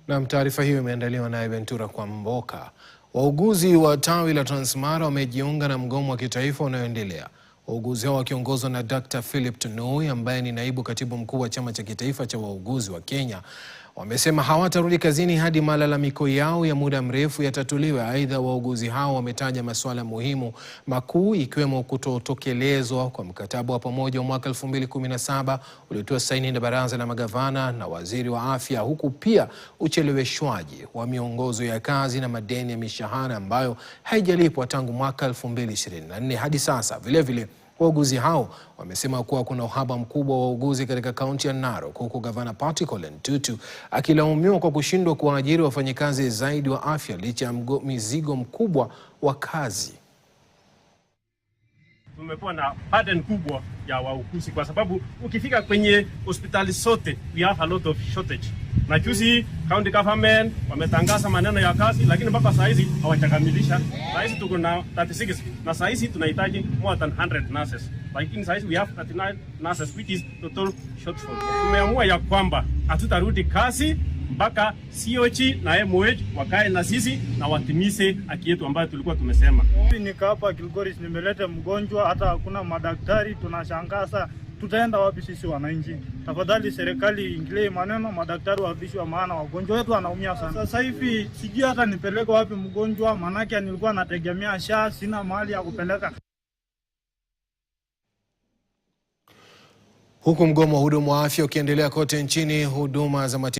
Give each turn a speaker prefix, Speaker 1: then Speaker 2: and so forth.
Speaker 1: Na taarifa hiyo imeandaliwa na Ventura kwa Mboka. Wauguzi wa tawi la Transmara wamejiunga na mgomo wa kitaifa unaoendelea. Wauguzi hao wakiongozwa na Dr. Philip Tunui ambaye ni naibu katibu mkuu wa chama cha kitaifa cha wauguzi wa Kenya, wamesema hawatarudi kazini hadi malalamiko yao ya muda mrefu yatatuliwe. Aidha, wauguzi hao wametaja masuala muhimu makuu ikiwemo kutotekelezwa kwa mkataba wa pamoja wa mwaka 2017 uliotiwa saini na baraza la magavana na waziri wa afya, huku pia ucheleweshwaji wa miongozo ya kazi na madeni ya mishahara ambayo haijalipwa tangu mwaka 2024 hadi sasa. Vilevile wauguzi hao wamesema kuwa kuna uhaba mkubwa wa wauguzi katika kaunti ya Narok, huku gavana Patrick Ole Ntutu akilaumiwa kwa kushindwa kuwaajiri wafanyikazi zaidi wa afya licha ya mizigo mkubwa wa kazi.
Speaker 2: Tumekuwa na burden kubwa ya wauguzi kwa sababu ukifika kwenye hospitali sote we have a lot of shortage. Na juzi county government wametangaza maneno ya kazi, lakini mpaka saa hizi hawajakamilisha. Saa hizi tuko na 36 na saa hizi tunahitaji more than 100 nurses. Lakini saa hizi we have 39 nurses which is total shortfall. Tumeamua ya kwamba hatutarudi kazi mpaka COG na MOH wakae na sisi na watimize haki yetu ambayo tulikuwa tumesema.
Speaker 3: Niko hapa Kilgoris, nimeleta mgonjwa, hata hakuna madaktari. Tunashangaza tutaenda wapi sisi wananchi? Tafadhali serikali ingilie maneno, madaktari warudishwe, maana wagonjwa wetu wanaumia sana. Sasa hivi sijui hata nipeleke wapi mgonjwa, manake nilikuwa nategemea SHA, sina mahali ya kupeleka.
Speaker 1: Huku mgomo wa huduma wa afya ukiendelea kote nchini, huduma za